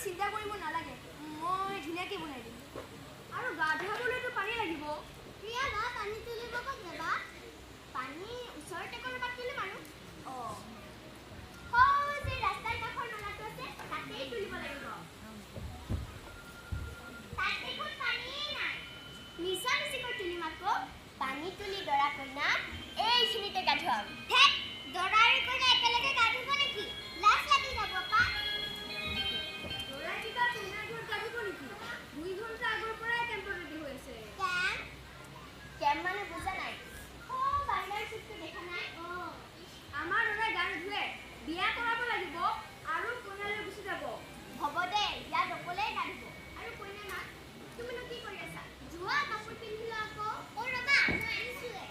চিন্তা কৰিব নালাগে মই ধুনীয়াকৈ বনাই দিম আৰু গা ধুৱাবলৈতো পানী লাগিব প্ৰিয়া বা পানী তুলিব ক'ত যাবা পানী ওচৰতে ক'ৰবাত তুলিম আৰু যে ৰাস্তাৰ কাষৰ নলাটো আছে তাতেই তুলিব লাগিব তাত দেখোন পানীয়েই নাই মিছা মিছিকৈ তুলিম আকৌ পানী তুলি দৰা কইনা এইখিনিতে গা ধুৱাম দৰা আৰু কইনা একেলগে গা ধুব নেকি লাজ লাগি যাব পা দৰা কিবা কইনাৰ ঘৰত গা ধুব নেকি 2 ঘণ্টা আগৰ পৰাই কেম্পত ৰেডি হৈ আছে কেম্প মানে বুজা নাই বাইনাৰ চুটটো দেখা নাই আমাৰ দৰাই গা নুধুৱে বিয়া কৰাব লাগিব আৰু কইনালৈ গুচি যাব হ'ব দে ইয়াত অকলেই গা ধুব আৰু কইনা মা তুমিনো কি কৰি আছা যোৱা কাপোৰ পিন্ধি লোৱা আকৌ ৰ'বা মই আহিছোঁৱে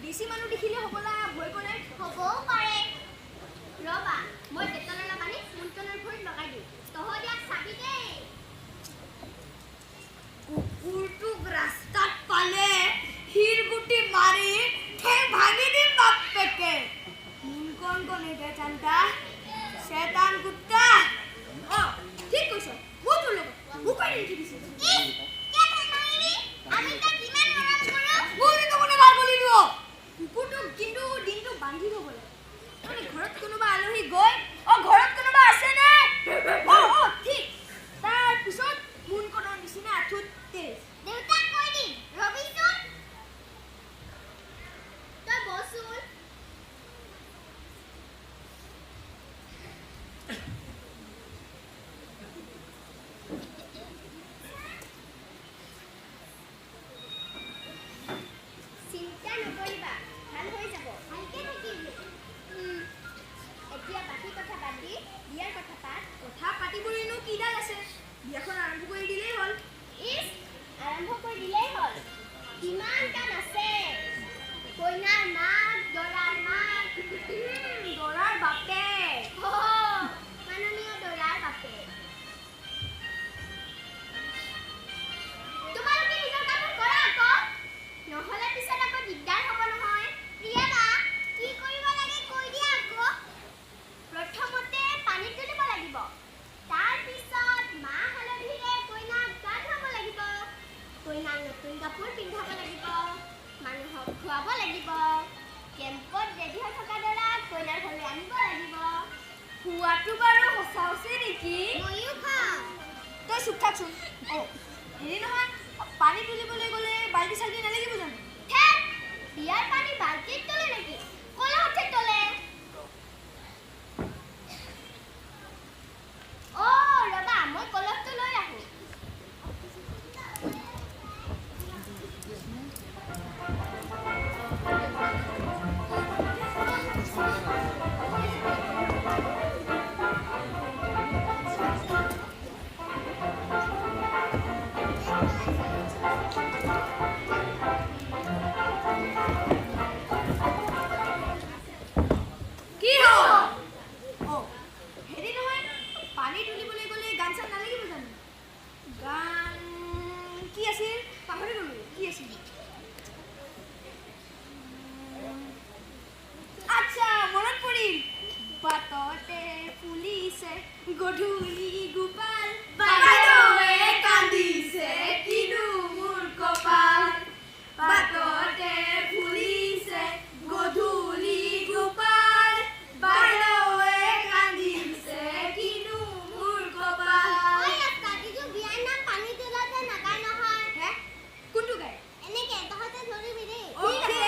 বেছি মানুহ দেখিলে হ'বলা ভয় কৰে হ'বও পাৰে ৰ'বা মই বেতনৰ পানী মুণ্টনৰ ভৰিত লগাই দিওঁ তহঁত ইয়াক চাবি দেই কুকুৰটোক ৰাস্তাত পালে শিৰগুটি মাৰি ঠেং ভাঙি দিম বাপেকে কোন গে চান্তা শয়তান কুত্তা ঠিক কৈছ মই তোৰ লগত বুকাই নিকি দিছে আমি তাক কিমান মৰম কৰোঁ মোৰটো কোনে ভাল বুলি দিব কুকুৰটোক কিন্তু দিনটো বান্ধি থ'ব লাগে মানে ঘৰত কোনোবা আলহী গৈ ঘৰত কোনোবা আছেনে ঠিক তাৰ পিছত মুনকণৰ নিচিনা আঁঠুত তেজ দেউতাক কৈ দিম ৰবিচোন তই বচোন খোৱাটো বাৰু সঁচা হৈছে নেকি ময়ো খাম তই চুপ থাকচোন হেৰি নহয় পানী তুলিবলৈ গ'লে বাল্টি চাল্টি নালাগিব জানো বিয়াৰ পানী বাল্টিত তোলে নেকি কলহতে তোলে কান্দিছে গধূলি গোপাল বাইদেৱে কান্দিছে কিনো মোৰ কপাল বাটতে ফুলিছে গধূলি গোপাল বাইদেৱে কান্দিছে কিনো মোৰ কপাল ঐ কাটিটো বিয়াৰ নাম পানী তোলাতে নাগায় নহয় হে কোনটো গায় এনেকে তহঁতে ধৰিবি দেই অ'কে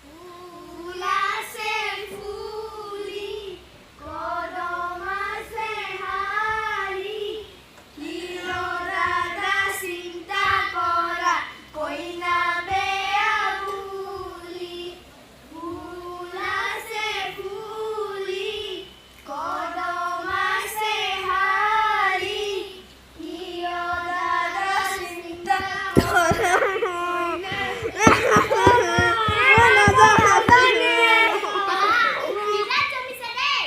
ফুলাছে ফুলি কদম আছে হাৰি হিৰো দাদা চিন্তা কৰা কইনা বেয়া বুলি ফুল আছে ফুলি কদম আছে হাৰি হিৰো দাদা চিন্তা কৰা বিৰাট জমিছে দেই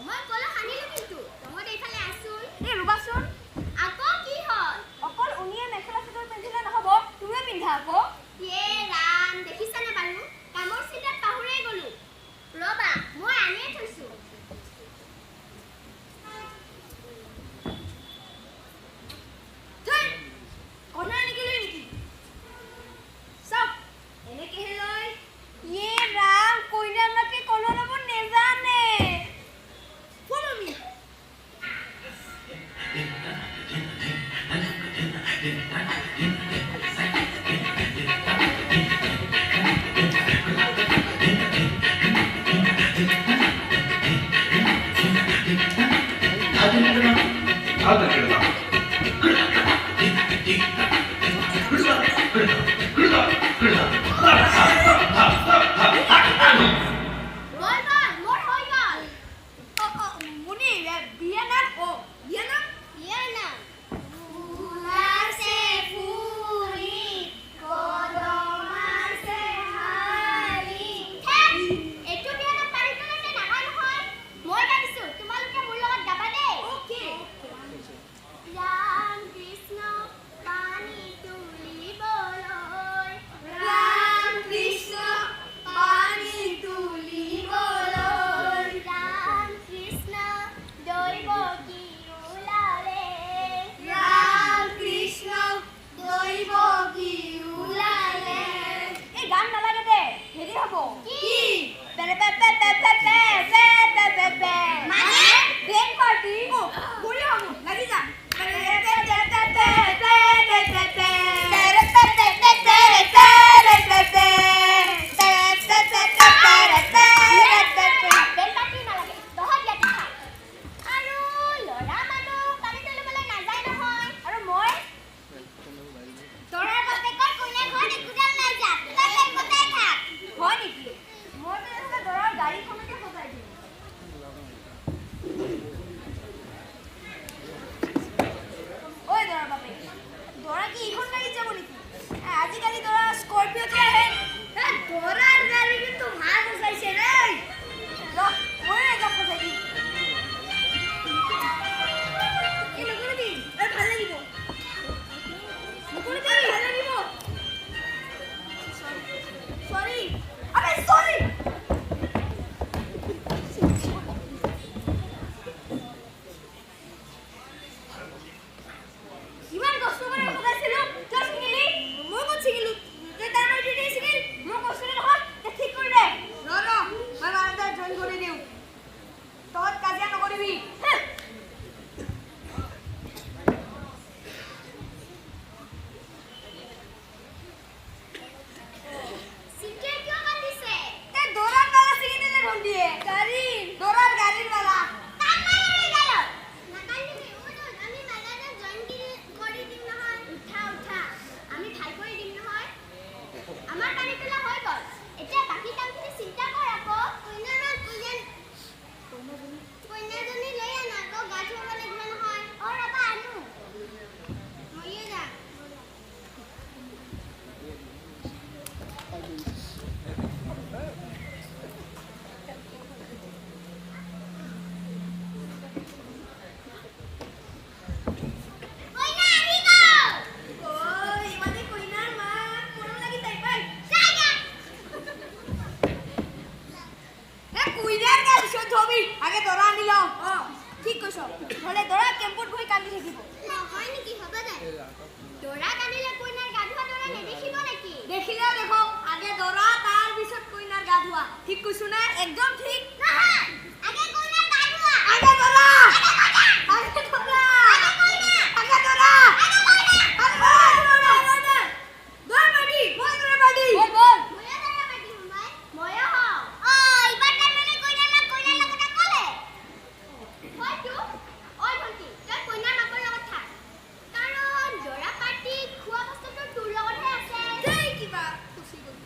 মই কলো সানিলো কিন্তু তহঁতে এইফালে আছোন ৰ'বাচোন আকৌ কি হ'ল অকল উনিয়ে মেখেলা চাদৰ পিন্ধিলে নহ'ব তুমিও পিন্ধা আকৌ ইয়ে ৰাম দেখিছানে বাৰু কামৰ চিন্তাত পাহৰিয়ে গ'লো ৰ'বা মই আনিয়ে থৈছো ধুই কণা এনেকে লৈ নেকি চাওক এনেকেহে লয় ইয়ে ৰাম কইনাৰ মাকে কণা ল'ব নেজানে follow me বল মোৰ হৈ গ'ল মুনি বিয়া নাম বিয়া নাম ইয়াৰ নাম ফুলাছে ফুলি কদম আছে হাৰি এইটো বিয়াৰ নাম পানী তোলাতে নাগায় নহয় মই গাইছো তোমালোকে মোৰ লগত গাবা দেই অ'কে ৰাম কৃষ্ণ পানী তুলিবলৈ ৰাম কৃষ্ণ পানী তুলিবলৈ ৰাম কৃষ্ণ দৈব কি ওলালে ৰাম কৃষ্ণ দৈব কি ওলালে এই গান নালাগে দে হেৰি হ'ব কি? পেৰে পে পে পে পে পে পে পে পে পে মানে? বেং পাৰ্টি বঢ়িয়া হ'ব লাগি যা পেৰে পে পে পে পে পে পে পে পে পেৰে পে পে পে পে পেৰে পে পে পেৰে পে পে পে পেৰে পেৰে পে পে বেল পাতি নালাগে তহঁত ইয়াতে থাক আৰু ল'ৰা মানুহ পানী তুলিবলৈ নাযায় নহয় আৰু মই তৰাৰ বাপেকৰ কইনা ঘৰত একোডাল নাযায় তই বেলপতাই থাক হয় নেকি নহ'লে দৰা কেম্পত বহি কান্দি থাকিব। নহয় নেকি হ'ব দে দৰা কান্দিলে কইনাৰ গা ধোৱা দৰা নেদেখিব নেকি দেখিলে দেখক আগে দৰা তাৰ পিছত কইনাৰ গা ধোৱা ঠিক কৈছো না একদম ঠিক নহয় আগে কইনাৰ গা ধোৱা আগে দৰা আগে কইনা আগে কইনা আগে দৰা আগে কইনা দৰা বাদি বল দৰা বাদি বল ময়া দৰা পাতি হমাই ময়া হ ইবাৰ তাৰ মানে কইনাৰ লগত ক'লে হয়তো ঐ ভন্টি তই কইনাৰ মাকৰ লগত থাক কাৰণ দৰা পাতি খোৱা বস্তুটো তোৰ লগতহে আছে দেই কিবা খুচি গ'ল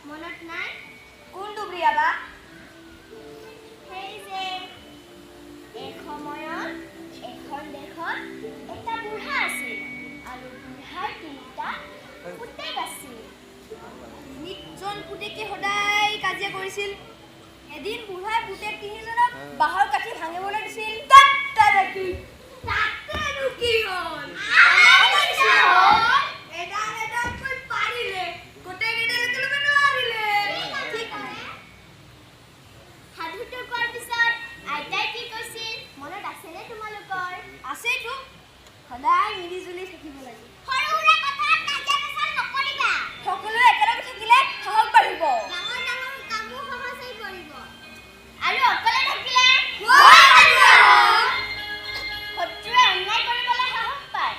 মনত নাই কোনটো প্ৰিয়াবা সেই যে এসময়ত এখন দেশত এটা বুঢ়া আছিল আৰু বুঢ়াৰ তিনিটা পুতেক আছিল তিনিজন পুতেকে সদায় কাজিয়া কৰিছিল এদিন বুঢ়াই পুতেক তিনিজনক বাঁহৰ কাঠি ভাঙিবলৈ দিছিল তাতেনো কি হ'ল এডাল এডালকৈ পাৰিলে গোটেইকেইটা একেলগে নোৱাৰিলে সাধুটো কোৱাৰ পিছত আইতাই কি কৈছিল মনত আছেনে তোমালোকৰ আছেতো সদায় মিলি জুলি থাকিব লাগে সৰু সুৰা কথাত কাজিয়া পেচাল নকৰিবা সকলোৱে একেলগে থাকিলে সাহস বাঢ়িব ডাঙৰ ডাঙৰ কামো সহজ হৈ পৰিব আৰু অকলে থাকিলে শত্ৰুৱে অন্যায় কৰিবলৈ সাহস পায়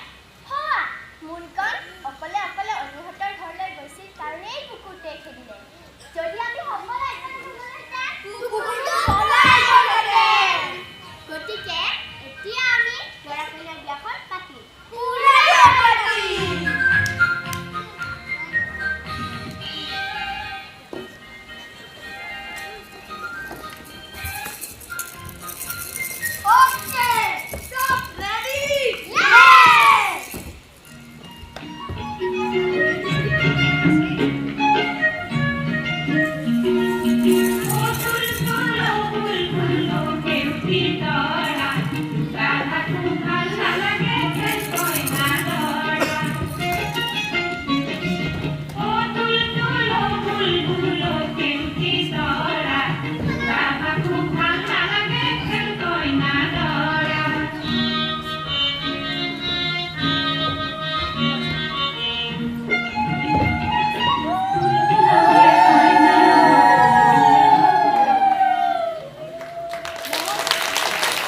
হোৱা মুনকণ অকলে অকলে অনুহঁতৰ ঘৰলৈ গৈছিল কাৰণেই কুকুৰটোৱে খেদিলে যদি আমি সকলোৱে গতিকে এতিয়া আমি ল'ৰা কইনাৰ বিয়াখন পাতিম